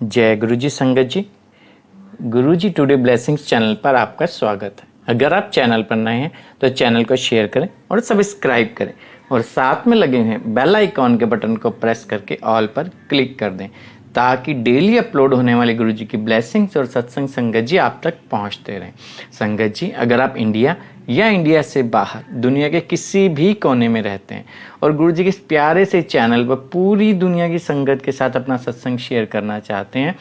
जय गुरु जी संगत जी। गुरु जी today blessings channel पर आपका स्वागत है। अगर आप चैनल पर नए हैं तो चैनल को शेयर करें और सब्सक्राइब करें और साथ में लगे हैं बेल आइकॉन के बटन को प्रेस करके ऑल पर क्लिक कर दें ताकि डेली अपलोड होने वाले गुरु जी की ब्लेसिंग्स और सत्संग संगत जी आप तक पहुंचते रहें। संगत जी, अगर आप इंडिया या इंडिया से बाहर दुनिया के किसी भी कोने में रहते हैं और गुरु जी के इस प्यारे से चैनल पर पूरी दुनिया की संगत के साथ अपना सत्संग शेयर करना चाहते हैं,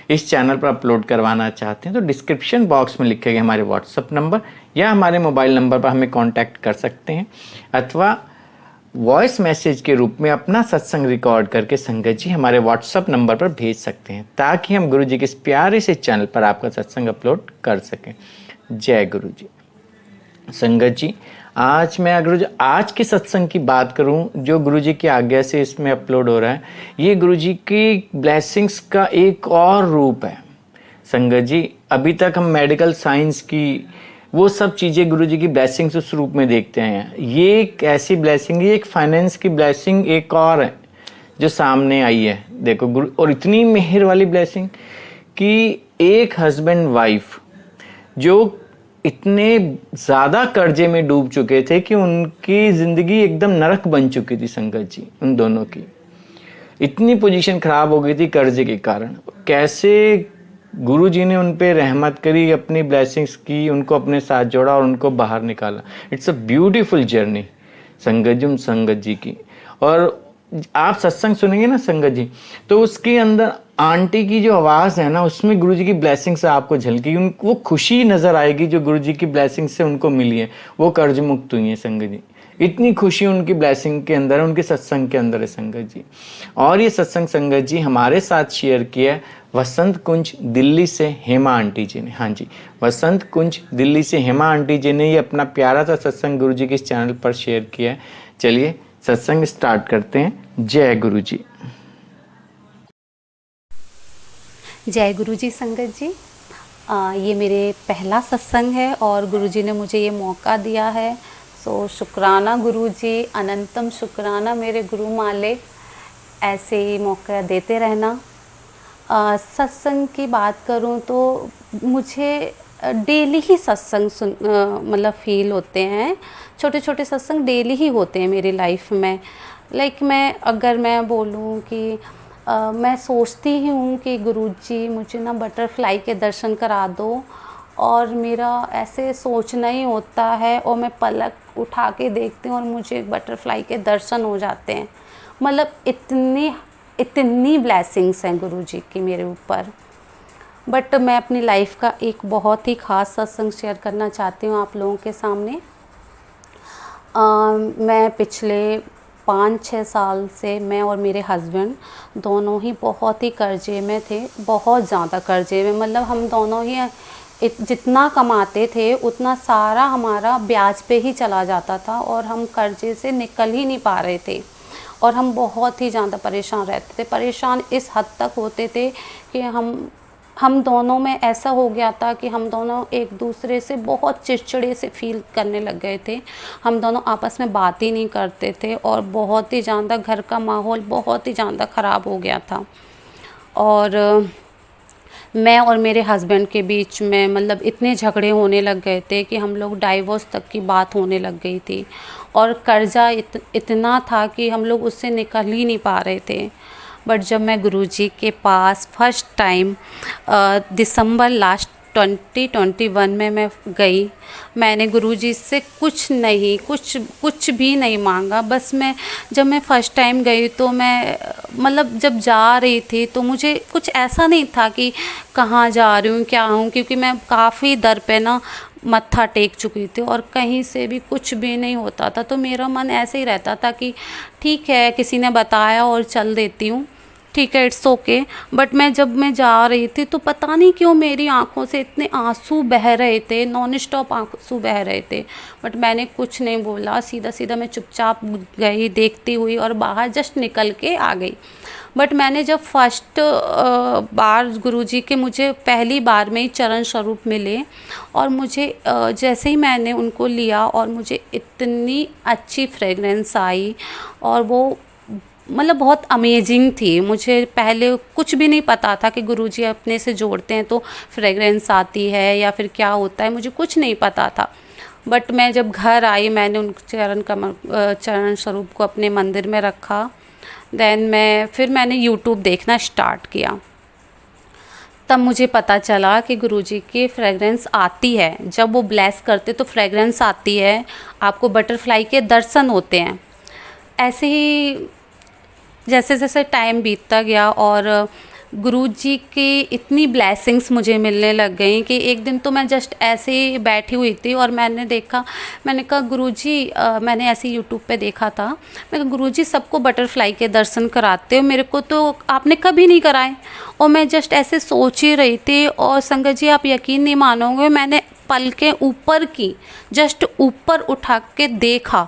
इस चैनल पर अपलोड करवाना चाहते हैं, तो डिस्क्रिप्शन बॉक्स में लिखे गए हमारे व्हाट्सअप नंबर या हमारे मोबाइल नंबर पर हमें कांटेक्ट कर सकते हैं अथवा वॉइस मैसेज के रूप में अपना सत्संग रिकॉर्ड करके संगत जी हमारे व्हाट्सअप नंबर पर भेज सकते हैं ताकि हम गुरु जी के इस प्यारे से चैनल पर आपका सत्संग अपलोड कर सकें। जय गुरु जी। संगत जी, आज मैं गुरु जी आज के सत्संग की बात करूं जो गुरु जी की आज्ञा से इसमें अपलोड हो रहा है, ये गुरु जी की ब्लेसिंग्स का एक और रूप है। संगत जी, अभी तक हम मेडिकल साइंस की वो सब चीज़ें गुरु जी की ब्लेसिंग्स उस रूप में देखते हैं। ये एक ऐसी ब्लेसिंग है, एक फाइनेंस की ब्लेसिंग एक और है जो सामने आई है। देखो गुरु, और इतनी मेहर वाली ब्लेसिंग कि एक हस्बैंड वाइफ जो इतने ज़्यादा कर्जे में डूब चुके थे कि उनकी ज़िंदगी एकदम नरक बन चुकी थी। संगत जी, उन दोनों की इतनी पोजीशन ख़राब हो गई थी कर्जे के कारण। कैसे गुरु जी ने उन पे रहमत करी, अपनी ब्लेसिंग्स की, उनको अपने साथ जोड़ा और उनको बाहर निकाला। इट्स अ ब्यूटीफुल जर्नी संगत जी की। और आप सत्संग सुनेंगे ना संगत जी, तो उसके अंदर आंटी की जो आवाज़ है ना, उसमें गुरु जी की ब्लेसिंग से आपको झलकी, उनको वो खुशी नज़र आएगी जो गुरु जी की ब्लेसिंग से उनको मिली है। वो कर्ज मुक्त हुई है संगत जी। इतनी खुशी उनकी ब्लेसिंग के अंदर है, उनके सत्संग के अंदर है संगत जी। और ये सत्संग संगत जी हमारे साथ शेयर किया है वसंत कुंज दिल्ली से हेमा आंटी जी ने। हाँ जी, वसंत कुंज दिल्ली से हेमा आंटी जी ने ये अपना प्यारा सा सत्संग गुरु जी के इस चैनल पर शेयर किया है। चलिए सत्संग स्टार्ट करते हैं। जय गुरु जी। जय गुरु जी संगत जी। ये मेरे पहला सत्संग है और गुरु जी ने मुझे ये मौका दिया है, सो शुक्राना गुरु जी, अनंतम शुक्राना मेरे गुरु मालिक, ऐसे ही मौका देते रहना। सत्संग की बात करूं तो मुझे डेली ही सत्संग मतलब फील होते हैं। छोटे छोटे सत्संग डेली ही होते हैं मेरी लाइफ में। अगर मैं बोलूं कि मैं सोचती ही हूँ कि गुरुजी मुझे ना बटरफ्लाई के दर्शन करा दो, और मेरा ऐसे सोचना ही होता है और मैं पलक उठा के देखती हूँ और मुझे बटरफ्लाई के दर्शन हो जाते हैं। मतलब इतनी ब्लेसिंग्स हैं गुरुजी की मेरे ऊपर। बट मैं अपनी लाइफ का एक बहुत ही ख़ास सत्संग शेयर करना चाहती हूँ आप लोगों के सामने। मैं पिछले 5-6 साल से मैं और मेरे हस्बैंड दोनों ही बहुत ही कर्जे में थे, बहुत ज़्यादा कर्जे में। मतलब हम दोनों ही जितना कमाते थे उतना सारा हमारा ब्याज पे ही चला जाता था और हम कर्जे से निकल ही नहीं पा रहे थे और हम बहुत ही ज़्यादा परेशान रहते थे। परेशान इस हद तक होते थे कि हम दोनों में ऐसा हो गया था कि हम दोनों एक दूसरे से बहुत चिड़चिड़े से फील करने लग गए थे। हम दोनों आपस में बात ही नहीं करते थे और बहुत ही ज़्यादा घर का माहौल बहुत ही ज़्यादा ख़राब हो गया था। और मैं और मेरे हस्बैंड के बीच में मतलब इतने झगड़े होने लग गए थे कि हम लोग डाइवोर्स तक की बात होने लग गई थी और कर्जा इतना था कि हम लोग उससे निकल ही नहीं पा रहे थे। बट जब मैं गुरुजी के पास फर्स्ट टाइम दिसंबर लास्ट 2021 में मैं गई, मैंने गुरुजी से कुछ भी नहीं मांगा। बस जब मैं फ़र्स्ट टाइम गई तो मैं मतलब जब जा रही थी तो मुझे कुछ ऐसा नहीं था कि कहाँ जा रही हूँ क्या हूँ, क्योंकि मैं काफ़ी दर पे ना मत्था टेक चुकी थी और कहीं से भी कुछ भी नहीं होता था। तो मेरा मन ऐसे ही रहता था कि ठीक है, किसी ने बताया और चल देती हूँ, ठीक है, इट्स ओके। बट जब मैं जा रही थी तो पता नहीं क्यों मेरी आंखों से इतने आंसू बह रहे थे, नॉन स्टॉप आंसू बह रहे थे। बट मैंने कुछ नहीं बोला, सीधा मैं चुपचाप गई देखती हुई और बाहर जस्ट निकल के आ गई। बट मैंने जब फर्स्ट बार गुरुजी के मुझे पहली बार में ही चरण स्वरूप मिले और मुझे जैसे ही मैंने उनको लिया और मुझे इतनी अच्छी फ्रेगरेंस आई और वो मतलब बहुत अमेजिंग थी। मुझे पहले कुछ भी नहीं पता था कि गुरुजी अपने से जोड़ते हैं तो फ्रेगरेंस आती है या फिर क्या होता है, मुझे कुछ नहीं पता था। बट मैं जब घर आई, मैंने उन चरण स्वरूप को अपने मंदिर में रखा। देन मैंने यूट्यूब देखना स्टार्ट किया। तब मुझे पता चला कि गुरुजी की फ्रेगरेंस आती है, जब वो ब्लेस करते तो फ्रेगरेंस आती है, आपको बटरफ्लाई के दर्शन होते हैं। ऐसे ही जैसे जैसे टाइम बीतता गया और गुरुजी की इतनी ब्लेसिंग्स मुझे मिलने लग गई कि एक दिन तो मैं जस्ट ऐसे ही बैठी हुई थी और मैंने कहा गुरुजी, मैंने ऐसे यूट्यूब पे देखा था, मैं कहा गुरुजी सबको बटरफ्लाई के दर्शन कराते हो, मेरे को तो आपने कभी नहीं कराए। और मैं जस्ट ऐसे सोच ही रही थी और संगत जी आप यकीन नहीं मानोगे, मैंने पलकें ऊपर की, जस्ट ऊपर उठा के देखा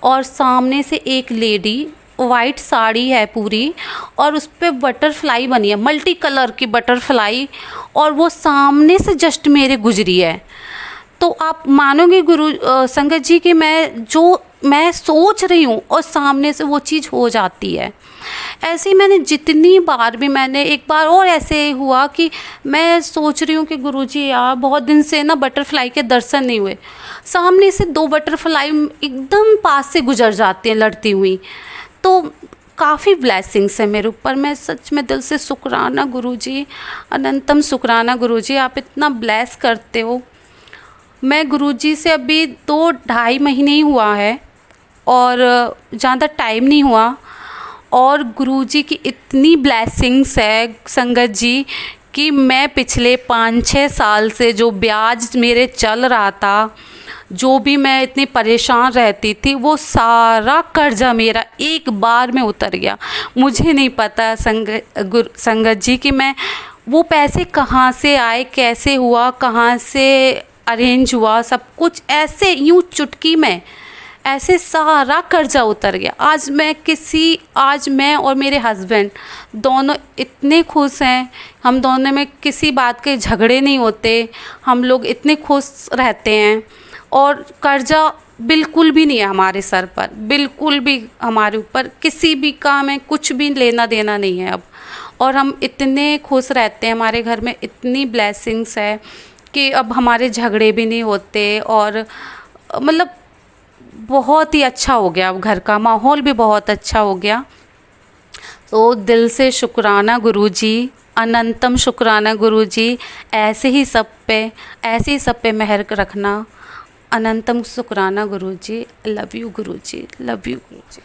और सामने से एक लेडी, वाइट साड़ी है पूरी और उस पर बटरफ्लाई बनी है, मल्टी कलर की बटरफ्लाई, और वो सामने से जस्ट मेरे गुजरी है। तो आप मानोगे संगत जी कि मैं सोच रही हूँ और सामने से वो चीज़ हो जाती है। ऐसे ही मैंने जितनी बार भी, मैंने एक बार और ऐसे हुआ कि मैं सोच रही हूँ कि गुरुजी यार बहुत दिन से ना बटरफ्लाई के दर्शन नहीं हुए, सामने से 2 बटरफ्लाई एकदम पास से गुजर जाती हैं लड़ती हुई। तो काफ़ी ब्लेसिंग्स है मेरे ऊपर। मैं सच में दिल से शुक्राना गुरुजी, अनंतम शुक्राना गुरुजी, आप इतना ब्लेस करते हो। मैं गुरुजी से अभी 2-2.5 महीने ही हुआ है और ज़्यादा टाइम नहीं हुआ, और गुरुजी की इतनी ब्लेसिंग्स है संगत जी कि मैं पिछले 5-6 साल से जो ब्याज मेरे चल रहा था, जो भी मैं इतनी परेशान रहती थी, वो सारा कर्जा मेरा एक बार में उतर गया। मुझे नहीं पता संगत जी कि मैं वो पैसे कहाँ से आए, कैसे हुआ, कहाँ से अरेंज हुआ, सब कुछ ऐसे यूँ चुटकी में ऐसे सारा कर्जा उतर गया। आज मैं और मेरे हस्बैंड दोनों इतने खुश हैं, हम दोनों में किसी बात के झगड़े नहीं होते, हम लोग इतने खुश रहते हैं और कर्जा बिल्कुल भी नहीं है हमारे सर पर, बिल्कुल भी हमारे ऊपर किसी भी का में कुछ भी लेना देना नहीं है अब। और हम इतने खुश रहते हैं, हमारे घर में इतनी ब्लेसिंग्स है कि अब हमारे झगड़े भी नहीं होते और मतलब बहुत ही अच्छा हो गया, अब घर का माहौल भी बहुत अच्छा हो गया। तो दिल से शुक्राना गुरुजी, अनंतम शुक्राना गुरुजी, ऐसे ही सब पे मेहर रखना। अनंतम शुक्राना Guruji. Love you Guruji, love you Guruji.